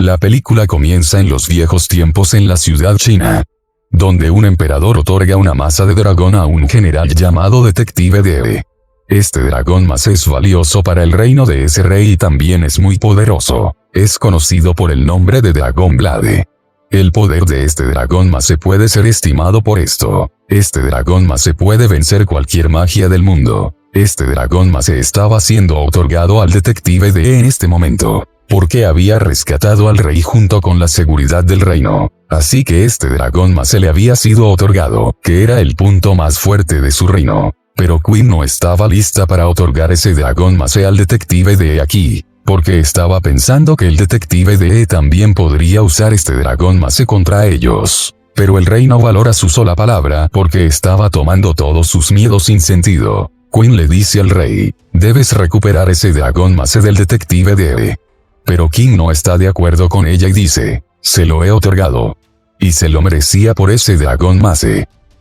La película comienza en los viejos tiempos en la ciudad china, donde un emperador otorga una masa de dragón a un general llamado Detective Dee. Este dragón más es valioso para el reino de ese rey y también es muy poderoso. Es conocido por el nombre de Dragón Blade. El poder de este dragón más se puede ser estimado por esto. Este dragón más se puede vencer cualquier magia del mundo. Este dragón más se estaba siendo otorgado al Detective Dee en este momento, porque había rescatado al rey junto con la seguridad del reino. Así que este dragón más se le había sido otorgado, que era el punto más fuerte de su reino. Pero Queen no estaba lista para otorgar ese dragón más al Detective Dee aquí, porque estaba pensando que el Detective Dee también podría usar este dragón más contra ellos. Pero el rey no valora su sola palabra porque estaba tomando todos sus miedos sin sentido. Queen le dice al rey, debes recuperar ese dragón más del Detective Dee. Pero King no está de acuerdo con ella y dice, se lo he otorgado. Y se lo merecía por ese dragón más.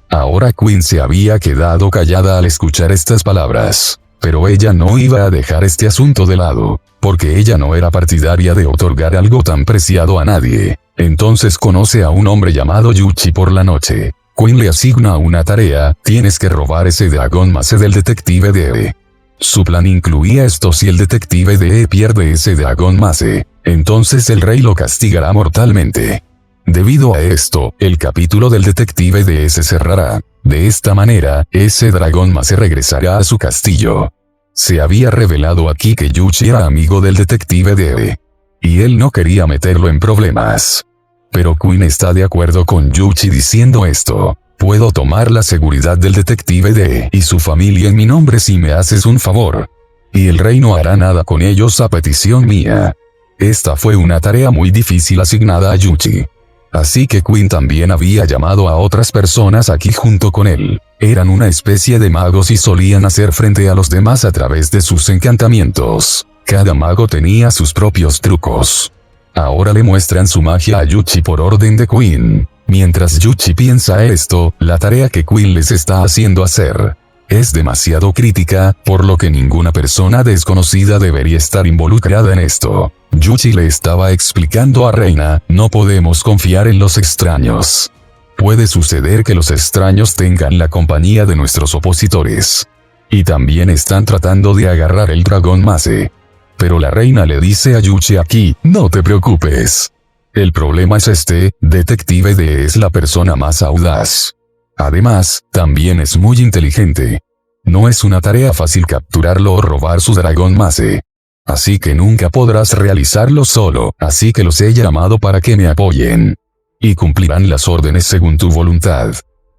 Ahora Queen se había quedado callada al escuchar estas palabras. Pero ella no iba a dejar este asunto de lado, porque ella no era partidaria de otorgar algo tan preciado a nadie. Entonces conoce a un hombre llamado Yuchi por la noche. Queen le asigna una tarea, tienes que robar ese dragón más del Detective Dee. Su plan incluía esto: si el Detective Dee pierde ese dragón más, entonces el rey lo castigará mortalmente. Debido a esto, el capítulo del Detective Dee se cerrará. De esta manera, ese dragón más regresará a su castillo. Se había revelado aquí que Yuchi era amigo del Detective Dee, y él no quería meterlo en problemas. Pero Queen está de acuerdo con Yuchi diciendo esto: puedo tomar la seguridad del Detective Dee y su familia en mi nombre si me haces un favor. Y el rey no hará nada con ellos a petición mía. Esta fue una tarea muy difícil asignada a Yuchi. Así que Queen también había llamado a otras personas aquí junto con él. Eran una especie de magos y solían hacer frente a los demás a través de sus encantamientos. Cada mago tenía sus propios trucos. Ahora le muestran su magia a Yuchi por orden de Queen. Mientras Yuchi piensa esto, la tarea que Queen les está haciendo hacer es demasiado crítica, por lo que ninguna persona desconocida debería estar involucrada en esto. Yuchi le estaba explicando a Reina, no podemos confiar en los extraños. Puede suceder que los extraños tengan la compañía de nuestros opositores. Y también están tratando de agarrar el dragón Mase. Pero la reina le dice a Yuchi aquí, no te preocupes. El problema es Detective Dee es la persona más audaz. Además, también es muy inteligente. No es una tarea fácil capturarlo o robar su dragón Mase. Así que nunca podrás realizarlo solo, así que los he llamado para que me apoyen. Y cumplirán las órdenes según tu voluntad.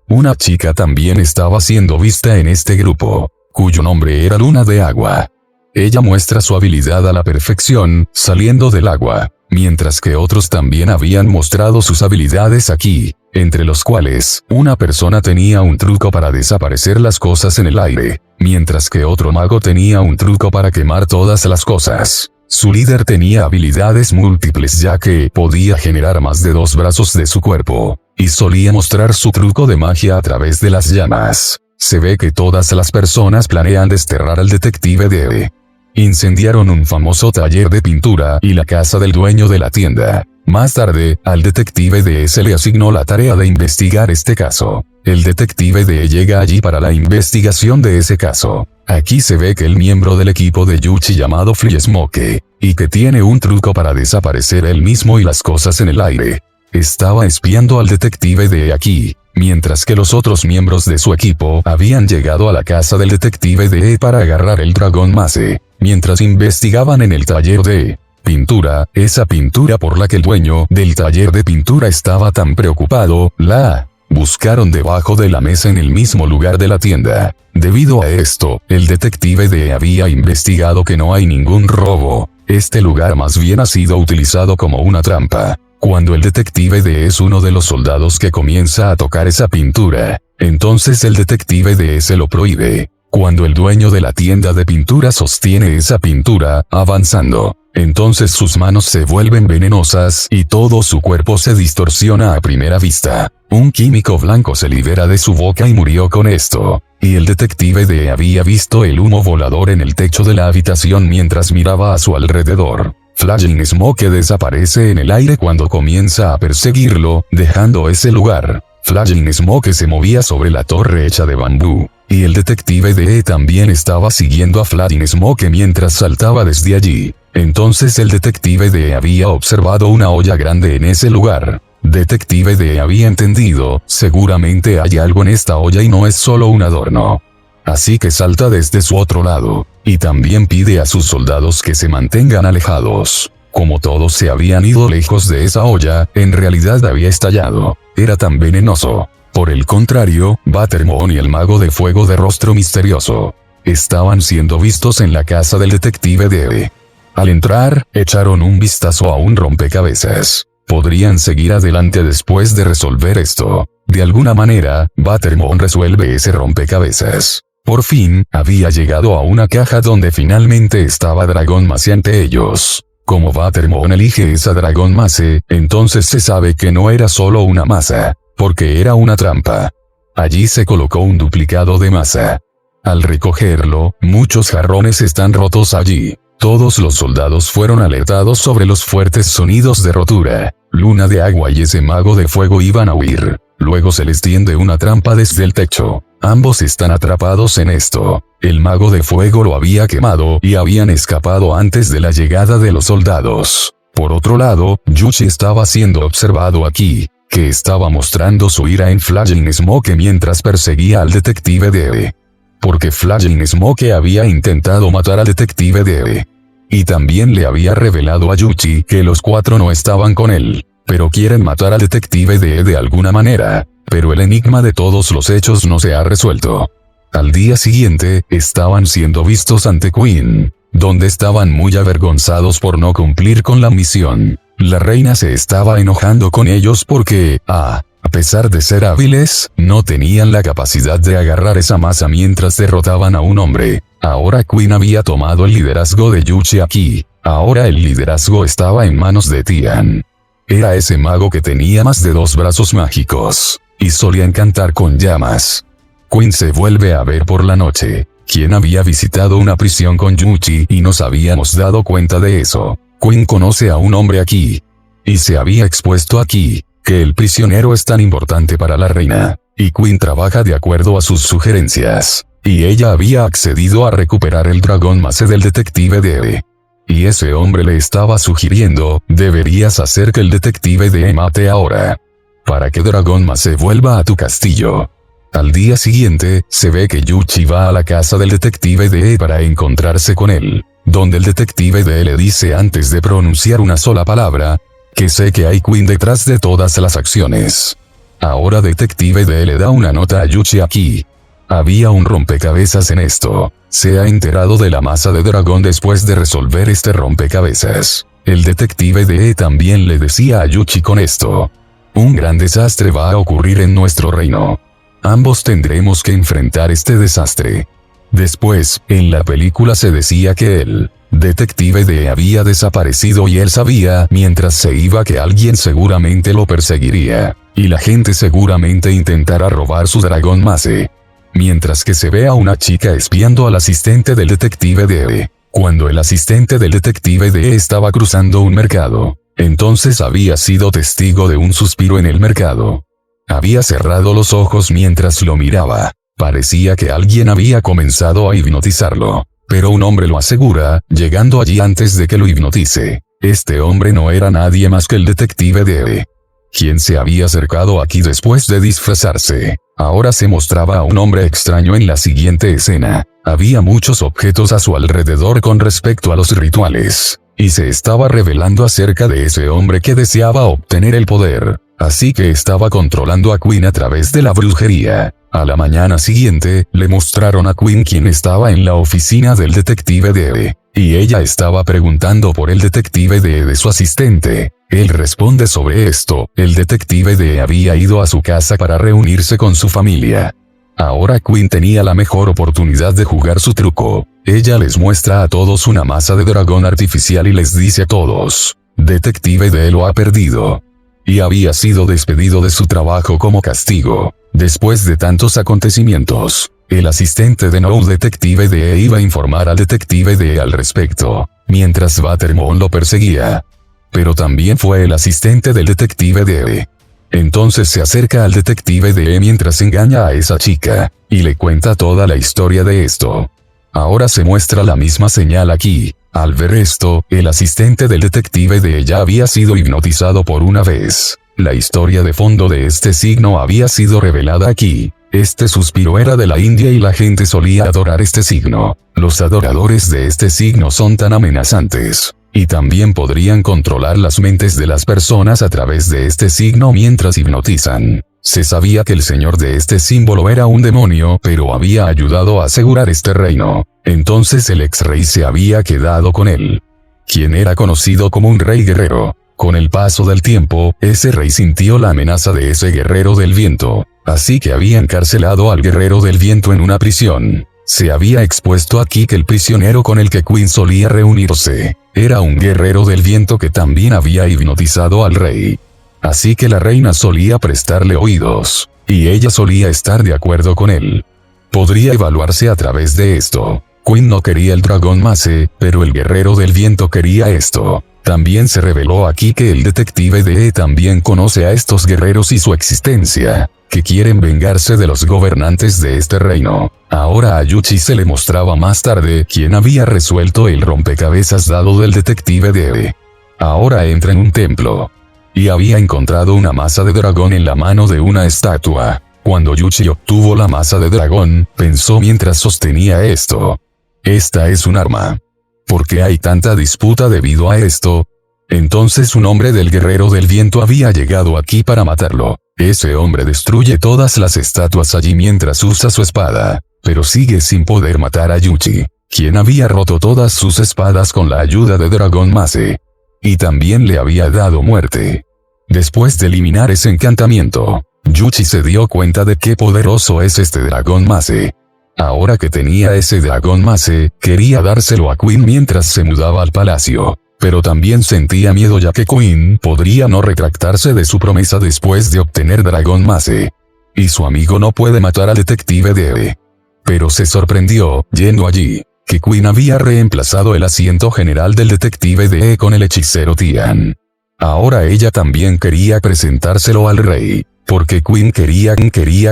Una chica también estaba siendo vista en este grupo, cuyo nombre era Luna de Agua. Ella muestra su habilidad a la perfección, saliendo del agua, mientras que otros también habían mostrado sus habilidades aquí, entre los cuales, una persona tenía un truco para desaparecer las cosas en el aire, mientras que otro mago tenía un truco para quemar todas las cosas. Su líder tenía habilidades múltiples ya que podía generar más de 2 brazos de su cuerpo, y solía mostrar su truco de magia a través de las llamas. Se ve que todas las personas planean desterrar al Detective Dee. Incendiaron un famoso taller de pintura y la casa del dueño de la tienda. Más tarde, al Detective Dee se le asignó la tarea de investigar este caso. El Detective Dee llega allí para la investigación de ese caso. Aquí se ve que el miembro del equipo de Yuchi llamado Flea Smoke, y que tiene un truco para desaparecer él mismo y las cosas en el aire, estaba espiando al Detective Dee aquí, mientras que los otros miembros de su equipo habían llegado a la casa del Detective Dee para agarrar el dragón Mase. Mientras investigaban en el taller de pintura, esa pintura por la que el dueño del taller de pintura estaba tan preocupado, la buscaron debajo de la mesa en el mismo lugar de la tienda. Debido a esto, el Detective Dee había investigado que no hay ningún robo. Este lugar más bien ha sido utilizado como una trampa. Cuando el Detective Dee es uno de los soldados que comienza a tocar esa pintura, entonces el Detective Dee se lo prohíbe. Cuando el dueño de la tienda de pintura sostiene esa pintura, avanzando, entonces sus manos se vuelven venenosas y todo su cuerpo se distorsiona a primera vista. Un químico blanco se libera de su boca y murió con esto. Y el Detective Dee había visto el humo volador en el techo de la habitación mientras miraba a su alrededor. Flying Smoke desaparece en el aire cuando comienza a perseguirlo, dejando ese lugar. Flying Smoke se movía sobre la torre hecha de bambú, y el detective DE también estaba siguiendo a Flying Smoke mientras saltaba desde allí. Entonces el detective DE había observado una olla grande en ese lugar. Detective DE había entendido, seguramente hay algo en esta olla y no es solo un adorno. Así que salta desde su otro lado, y también pide a sus soldados que se mantengan alejados. Como todos se habían ido lejos de esa olla, en realidad había estallado. Era tan venenoso. Por el contrario, Buttermon y el mago de fuego de rostro misterioso estaban siendo vistos en la casa del detective DE. Al entrar, echaron un vistazo a un rompecabezas. Podrían seguir adelante después de resolver esto. De alguna manera, Buttermon resuelve ese rompecabezas. Por fin, había llegado a una caja donde finalmente estaba Dragon Mace ante ellos. Como Buttermon elige esa Dragon Mace, entonces se sabe que no era solo una masa, porque era una trampa. Allí se colocó un duplicado de masa. Al recogerlo, muchos jarrones están rotos allí. Todos los soldados fueron alertados sobre los fuertes sonidos de rotura. Luna de Agua y ese mago de fuego iban a huir. Luego se les tiende una trampa desde el techo. Ambos están atrapados en esto. El mago de fuego lo había quemado y habían escapado antes de la llegada de los soldados. Por otro lado, Yuchi estaba siendo observado aquí, que estaba mostrando su ira en Flying Smoke mientras perseguía al detective DE. Porque Flying Smoke había intentado matar al detective DE. Y también le había revelado a Yuchi que los cuatro no estaban con él. Pero quieren matar al detective DE de alguna manera. Pero el enigma de todos los hechos no se ha resuelto. Al día siguiente, estaban siendo vistos ante Queen, donde estaban muy avergonzados por no cumplir con la misión. La reina se estaba enojando con ellos porque, a pesar de ser hábiles, no tenían la capacidad de agarrar esa masa mientras derrotaban a un hombre. Ahora Queen había tomado el liderazgo de Yuchi aquí. Ahora el liderazgo estaba en manos de Tian. Era ese mago que tenía más de 2 brazos mágicos, y solía encantar con llamas. Queen se vuelve a ver por la noche. Quien había visitado una prisión con Yuchi y nos habíamos dado cuenta de eso. Queen conoce a un hombre aquí. Y se había expuesto aquí, que el prisionero es tan importante para la reina. Y Queen trabaja de acuerdo a sus sugerencias. Y ella había accedido a recuperar el Dragon Mace del detective DE. Y ese hombre le estaba sugiriendo, deberías hacer que el detective DE mate ahora. Para que Dragon Mace vuelva a tu castillo. Al día siguiente, se ve que Yuchi va a la casa del detective DE para encontrarse con él, donde el detective DE le dice antes de pronunciar una sola palabra, que sé que hay Queen detrás de todas las acciones. Ahora detective DE le da una nota a Yuchi aquí. Había un rompecabezas en esto. Se ha enterado de la masa de dragón después de resolver este rompecabezas. El detective DE también le decía a Yuchi con esto. Un gran desastre va a ocurrir en nuestro reino. Ambos tendremos que enfrentar este desastre. Después, en la película se decía que el detective DE había desaparecido y él sabía mientras se iba que alguien seguramente lo perseguiría, y la gente seguramente intentará robar su Dragon Mace. Mientras que se ve a una chica espiando al asistente del detective DE. Cuando el asistente del detective DE estaba cruzando un mercado, entonces había sido testigo de un suspiro en el mercado. Había cerrado los ojos mientras lo miraba. Parecía que alguien había comenzado a hipnotizarlo. Pero un hombre lo asegura, llegando allí antes de que lo hipnotice. Este hombre no era nadie más que el detective DE, quien se había acercado aquí después de disfrazarse. Ahora se mostraba a un hombre extraño en la siguiente escena. Había muchos objetos a su alrededor con respecto a los rituales, y se estaba revelando acerca de ese hombre que deseaba obtener el poder. Así que estaba controlando a Queen a través de la brujería. A la mañana siguiente, le mostraron a Queen quien estaba en la oficina del detective DE, y ella estaba preguntando por el detective DE de su asistente. Él responde sobre esto. El detective DE había ido a su casa para reunirse con su familia. Ahora Queen tenía la mejor oportunidad de jugar su truco. Ella les muestra a todos una masa de dragón artificial y les dice a todos, detective DE lo ha perdido. Y había sido despedido de su trabajo como castigo. Después de tantos acontecimientos, El asistente de No Detective DE iba a informar al Detective DE al respecto, mientras Watermon lo perseguía. Pero también fue el asistente del Detective DE. Entonces se acerca al Detective DE mientras engaña a esa chica, y le cuenta toda la historia de esto. Ahora se muestra la misma señal aquí. Al ver esto, el asistente del Detective DE ya había sido hipnotizado por una vez. La historia de fondo de este signo había sido revelada aquí. Este suspiro era de la India y la gente solía adorar este signo. Los adoradores de este signo son tan amenazantes. Y también podrían controlar las mentes de las personas a través de este signo mientras hipnotizan. Se sabía que el señor de este símbolo era un demonio, pero había ayudado a asegurar este reino. Entonces el ex-rey se había quedado con él, quien era conocido como un rey guerrero. Con el paso del tiempo, ese rey sintió la amenaza de ese guerrero del viento, así que había encarcelado al guerrero del viento en una prisión. Se había expuesto aquí que el prisionero con el que Queen solía reunirse era un guerrero del viento que también había hipnotizado al rey. Así que la reina solía prestarle oídos, y ella solía estar de acuerdo con él. Podría evaluarse a través de esto. Queen no quería el dragón Mace, pero el guerrero del viento quería esto. También se reveló aquí que el Detective DE también conoce a estos guerreros y su existencia, que quieren vengarse de los gobernantes de este reino. Ahora a Yuchi se le mostraba más tarde quién había resuelto el rompecabezas dado del Detective DE. Ahora entra en un templo, y había encontrado una masa de dragón en la mano de una estatua. Cuando Yuchi obtuvo la masa de dragón, pensó mientras sostenía esto: esta es un arma. ¿Por qué hay tanta disputa debido a esto? Entonces un hombre del guerrero del viento había llegado aquí para matarlo. Ese hombre destruye todas las estatuas allí mientras usa su espada, pero sigue sin poder matar a Yuchi, quien había roto todas sus espadas con la ayuda de Dragón Mace. Y también le había dado muerte. Después de eliminar ese encantamiento, Yuchi se dio cuenta de qué poderoso es este Dragón Mace. Ahora que tenía ese Dragón Mace, quería dárselo a Queen mientras se mudaba al palacio. Pero también sentía miedo ya que Queen podría no retractarse de su promesa después de obtener Dragón Mace. Y su amigo no puede matar al Detective DE. Pero se sorprendió, yendo allí, que Queen había reemplazado el asiento general del Detective DE con el hechicero Tian. Ahora ella también quería presentárselo al rey, porque Queen quería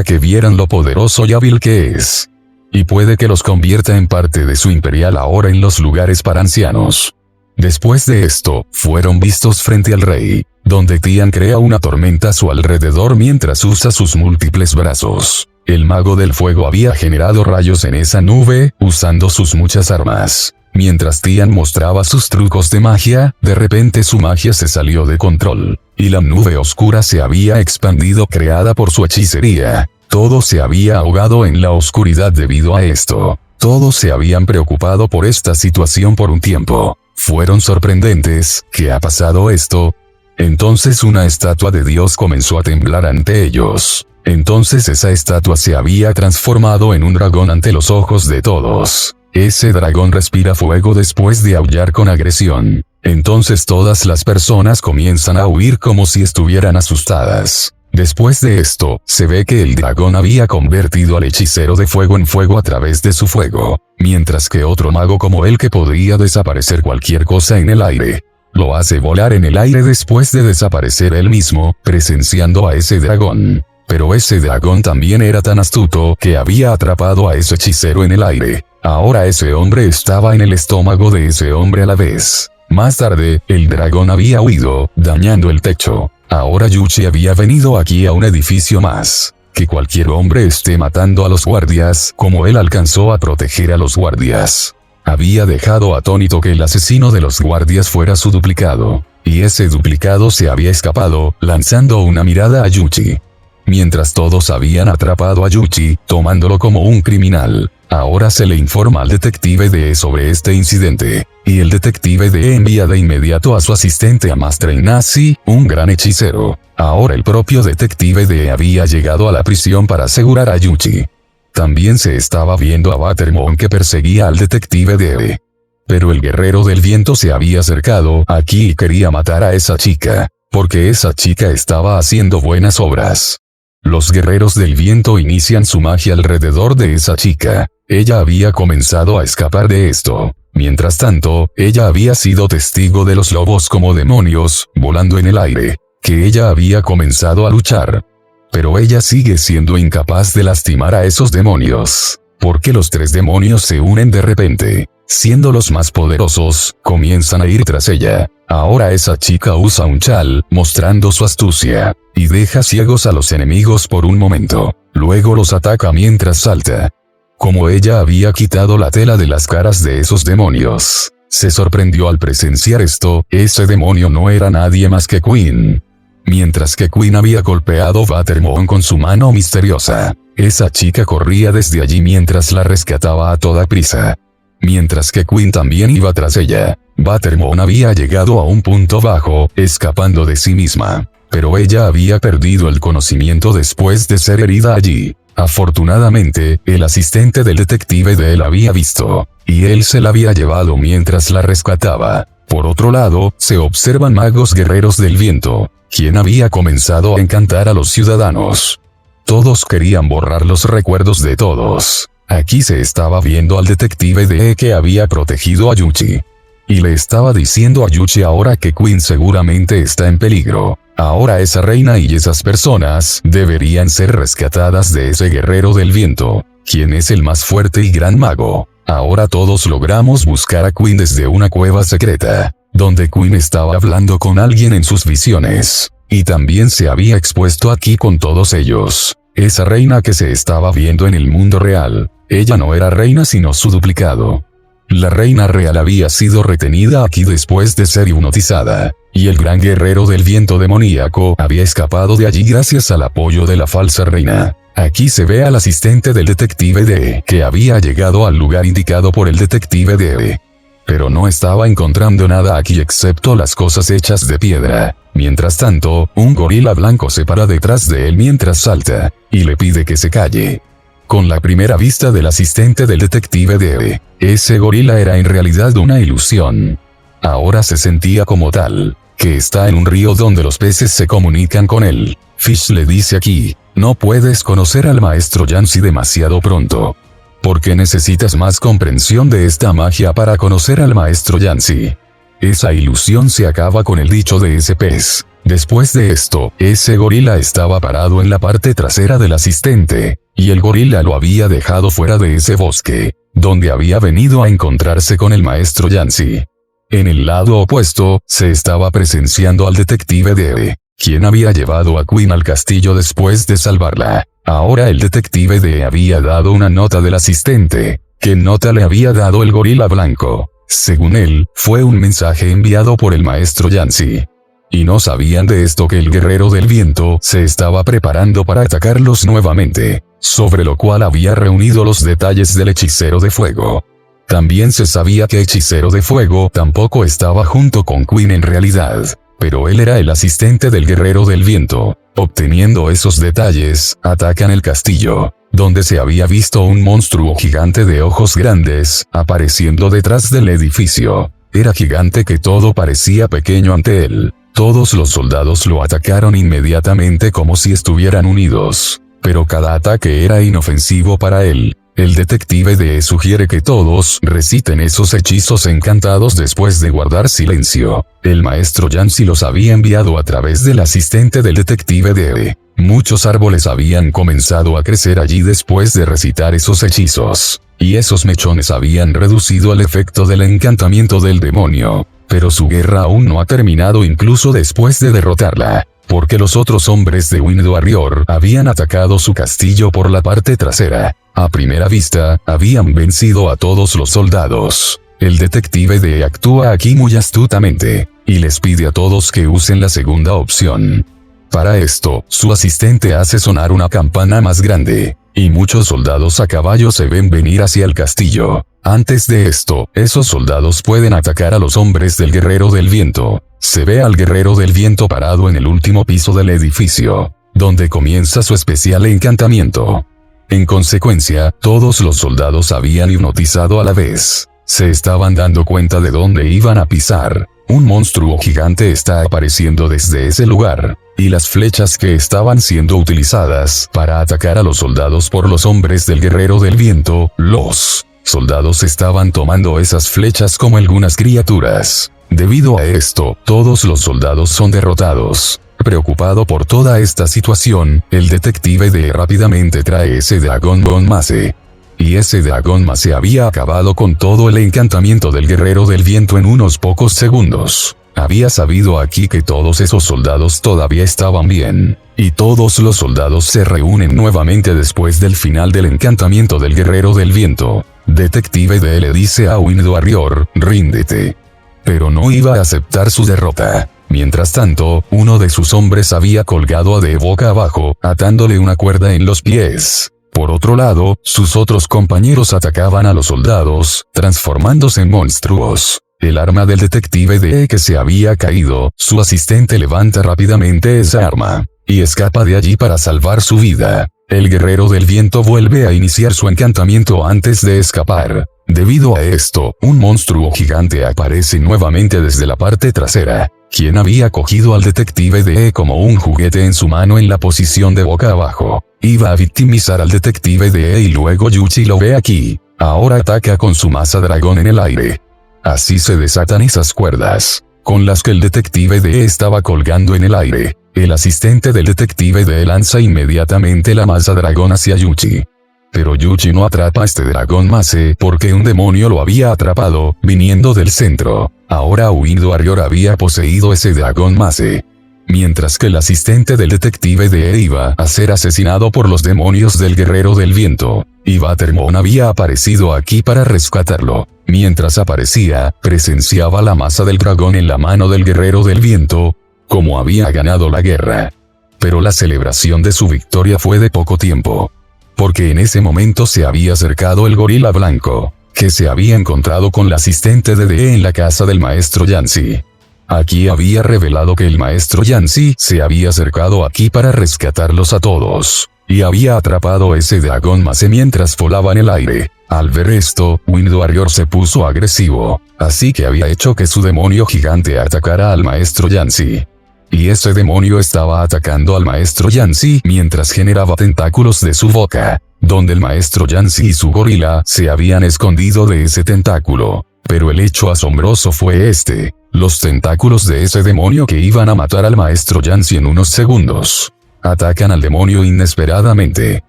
que vieran lo poderoso y hábil que es. Y puede que los convierta en parte de su imperial ahora en los lugares para ancianos. Después de esto, fueron vistos frente al rey, donde Tian crea una tormenta a su alrededor mientras usa sus múltiples brazos. El mago del fuego había generado rayos en esa nube, usando sus muchas armas. Mientras Tian mostraba sus trucos de magia, de repente su magia se salió de control, y la nube oscura se había expandido creada por su hechicería. Todo se había ahogado en la oscuridad debido a esto. Todos se habían preocupado por esta situación por un tiempo. Fueron sorprendentes. ¿Qué ha pasado esto? Entonces una estatua de Dios comenzó a temblar ante ellos. Entonces esa estatua se había transformado en un dragón ante los ojos de todos. Ese dragón respira fuego después de aullar con agresión. Entonces todas las personas comienzan a huir como si estuvieran asustadas. Después de esto, se ve que el dragón había convertido al hechicero de fuego en fuego a través de su fuego, mientras que otro mago como él que podría desaparecer cualquier cosa en el aire, lo hace volar en el aire después de desaparecer él mismo, presenciando a ese dragón. Pero ese dragón también era tan astuto que había atrapado a ese hechicero en el aire. Ahora ese hombre estaba en el estómago de ese hombre a la vez. Más tarde, el dragón había huido, dañando el techo. Ahora Yuchi había venido aquí a un edificio más. Que cualquier hombre esté matando a los guardias, como él alcanzó a proteger a los guardias. Había dejado atónito que el asesino de los guardias fuera su duplicado. Y ese duplicado se había escapado, lanzando una mirada a Yuchi. Mientras todos habían atrapado a Yuchi, tomándolo como un criminal. Ahora se le informa al Detective DE sobre este incidente, y el Detective DE envía de inmediato a su asistente a Master Inasi, un gran hechicero. Ahora el propio Detective DE había llegado a la prisión para asegurar a Yuchi. También se estaba viendo a Watermon que perseguía al Detective DE. Pero el guerrero del viento se había acercado aquí y quería matar a esa chica, porque esa chica estaba haciendo buenas obras. Los guerreros del viento inician su magia alrededor de esa chica. Ella había comenzado a escapar de esto. Mientras tanto, ella había sido testigo de los lobos como demonios, volando en el aire, que ella había comenzado a luchar. Pero ella sigue siendo incapaz de lastimar a esos demonios. Porque los 3 demonios se unen de repente. Siendo los más poderosos, comienzan a ir tras ella. Ahora esa chica usa un chal, mostrando su astucia, y deja ciegos a los enemigos por un momento. Luego los ataca mientras salta. Como ella había quitado la tela de las caras de esos demonios, se sorprendió al presenciar esto. Ese demonio no era nadie más que Queen. Mientras que Queen había golpeado Watermoon con su mano misteriosa, esa chica corría desde allí mientras la rescataba a toda prisa. Mientras que Queen también iba tras ella, Watermoon había llegado a un punto bajo, escapando de sí misma. Pero ella había perdido el conocimiento después de ser herida allí. Afortunadamente, el asistente del detective de él había visto, y él se la había llevado mientras la rescataba. Por otro lado, se observan magos guerreros del viento, quien había comenzado a encantar a los ciudadanos. Todos querían borrar los recuerdos de todos. Aquí se estaba viendo al detective de que había protegido a Yuchi. Y le estaba diciendo a Yuchi ahora que Queen seguramente está en peligro. Ahora esa reina y esas personas deberían ser rescatadas de ese guerrero del viento, quien es el más fuerte y gran mago. Ahora todos logramos buscar a Queen desde una cueva secreta, donde Queen estaba hablando con alguien en sus visiones. Y también se había expuesto aquí con todos ellos. Esa reina que se estaba viendo en el mundo real, ella no era reina sino su duplicado. La reina real había sido retenida aquí después de ser hipnotizada, y el gran guerrero del viento demoníaco había escapado de allí gracias al apoyo de la falsa reina. Aquí se ve al asistente del detective D, que había llegado al lugar indicado por el detective D. Pero no estaba encontrando nada aquí excepto las cosas hechas de piedra. Mientras tanto, un gorila blanco se para detrás de él mientras salta, y le pide que se calle. Con la primera vista del asistente del detective D, ese gorila era en realidad una ilusión. Ahora se sentía como tal, que está en un río donde los peces se comunican con él. Fish le dice aquí, no puedes conocer al maestro Yancy demasiado pronto. Porque necesitas más comprensión de esta magia para conocer al maestro Yancy. Esa ilusión se acaba con el dicho de ese pez. Después de esto, ese gorila estaba parado en la parte trasera del asistente, y el gorila lo había dejado fuera de ese bosque, donde había venido a encontrarse con el maestro Yancy. En el lado opuesto, se estaba presenciando al detective D, quien había llevado a Queen al castillo después de salvarla. Ahora el detective D había dado una nota del asistente. ¿Qué nota le había dado el gorila blanco? Según él, fue un mensaje enviado por el maestro Yancy. Y no sabían de esto que el guerrero del viento se estaba preparando para atacarlos nuevamente, sobre lo cual había reunido los detalles del hechicero de fuego. También se sabía que hechicero de fuego tampoco estaba junto con Queen en realidad, pero él era el asistente del guerrero del viento. Obteniendo esos detalles, atacan el castillo, donde se había visto un monstruo gigante de ojos grandes, apareciendo detrás del edificio. Era gigante que todo parecía pequeño ante él. Todos los soldados lo atacaron inmediatamente como si estuvieran unidos, pero cada ataque era inofensivo para él. El detective D sugiere que todos reciten esos hechizos encantados después de guardar silencio. El maestro Yancy los había enviado a través del asistente del detective D. Muchos árboles habían comenzado a crecer allí después de recitar esos hechizos, y esos mechones habían reducido el efecto del encantamiento del demonio. Pero su guerra aún no ha terminado incluso después de derrotarla, porque los otros hombres de Wind Warrior habían atacado su castillo por la parte trasera. A primera vista, habían vencido a todos los soldados. El detective D actúa aquí muy astutamente, y les pide a todos que usen la segunda opción. Para esto, su asistente hace sonar una campana más grande, y muchos soldados a caballo se ven venir hacia el castillo. Antes de esto, esos soldados pueden atacar a los hombres del guerrero del viento. Se ve al guerrero del viento parado en el último piso del edificio, donde comienza su especial encantamiento. En consecuencia, todos los soldados habían hipnotizado a la vez. Se estaban dando cuenta de dónde iban a pisar. Un monstruo gigante está apareciendo desde ese lugar. y las flechas que estaban siendo utilizadas para atacar a los soldados por los hombres del guerrero del viento, los soldados estaban tomando esas flechas como algunas criaturas. Debido a esto, todos los soldados son derrotados. Preocupado por toda esta situación, el detective D rápidamente trae ese dragón Bone Mace. Y ese dragón Mace había acabado con todo el encantamiento del guerrero del viento en unos pocos segundos. Había sabido aquí que todos esos soldados todavía estaban bien, y todos los soldados se reúnen nuevamente después del final del encantamiento del guerrero del viento. Detective D le dice a Wind Warrior, ríndete. Pero no iba a aceptar su derrota. Mientras tanto, uno de sus hombres había colgado a D boca abajo, atándole una cuerda en los pies. Por otro lado, sus otros compañeros atacaban a los soldados, transformándose en monstruos. El arma del detective D que se había caído, su asistente levanta rápidamente esa arma, y escapa de allí para salvar su vida. El guerrero del viento vuelve a iniciar su encantamiento antes de escapar. Debido a esto, un monstruo gigante aparece nuevamente desde la parte trasera, quien había cogido al detective D como un juguete en su mano en la posición de boca abajo. Iba a victimizar al detective D y luego Yuchi lo ve aquí. Ahora ataca con su masa dragón en el aire. Así se desatan esas cuerdas, con las que el detective D estaba colgando en el aire. El asistente del detective D lanza inmediatamente la masa dragón hacia Yuchi. Pero Yuchi no atrapa a este dragón Mace porque un demonio lo había atrapado, viniendo del centro. Ahora Wind Warrior había poseído ese dragón Mace. Mientras que el asistente del detective D iba a ser asesinado por los demonios del guerrero del viento, y Watermon había aparecido aquí para rescatarlo. Mientras aparecía, presenciaba la masa del dragón en la mano del guerrero del viento, como había ganado la guerra. Pero la celebración de su victoria fue de poco tiempo. Porque en ese momento se había acercado el gorila blanco, que se había encontrado con la asistente de D en la casa del maestro Yancy. Aquí había revelado que el maestro Yancy se había acercado aquí para rescatarlos a todos, y había atrapado ese dragón Mace mientras volaba en el aire. Al ver esto, Wind Warrior se puso agresivo, así que había hecho que su demonio gigante atacara al maestro Yancy. Y ese demonio estaba atacando al maestro Yancy mientras generaba tentáculos de su boca, donde el maestro Yancy y su gorila se habían escondido de ese tentáculo. Pero el hecho asombroso fue este: los tentáculos de ese demonio que iban a matar al maestro Yancy en unos segundos, atacan al demonio inesperadamente.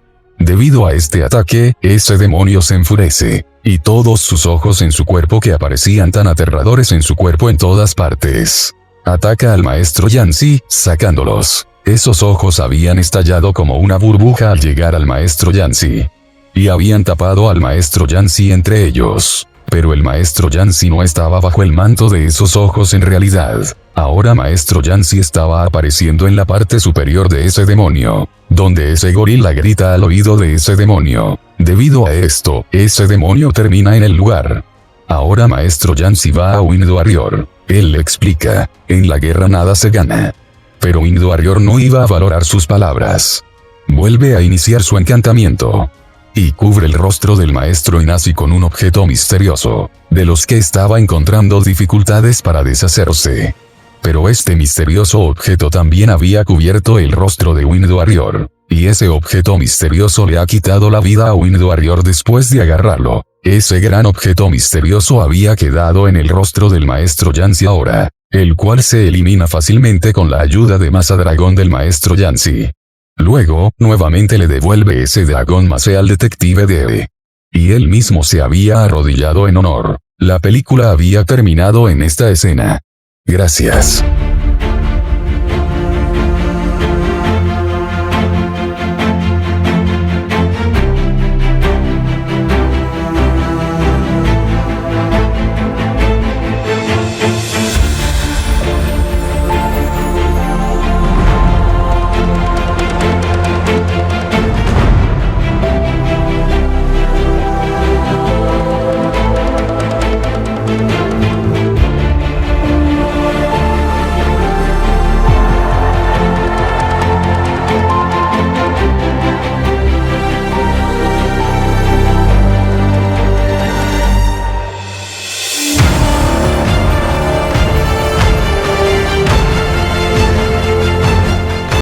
Debido a este ataque, ese demonio se enfurece, y todos sus ojos en su cuerpo que aparecían tan aterradores en su cuerpo en todas partes, ataca al maestro Yancy, sacándolos. Esos ojos habían estallado como una burbuja al llegar al maestro Yancy, y habían tapado al maestro Yancy entre ellos. Pero el maestro Yancy no estaba bajo el manto de esos ojos en realidad. Ahora maestro Yancy estaba apareciendo en la parte superior de ese demonio, donde ese gorila grita al oído de ese demonio. Debido a esto, ese demonio termina en el lugar. Ahora maestro Yancy va a Wind Warrior. Él le explica: en la guerra nada se gana. Pero Wind Warrior no iba a valorar sus palabras. Vuelve a iniciar su encantamiento, y cubre el rostro del maestro Inazi con un objeto misterioso, de los que estaba encontrando dificultades para deshacerse. Pero este misterioso objeto también había cubierto el rostro de Wind Warrior, y ese objeto misterioso le ha quitado la vida a Wind Warrior después de agarrarlo. Ese gran objeto misterioso había quedado en el rostro del maestro Yancy ahora, el cual se elimina fácilmente con la ayuda de masa dragón del maestro Yancy. Luego, nuevamente le devuelve ese dragón Mace al detective D. Y él mismo se había arrodillado en honor. La película había terminado en esta escena. Gracias.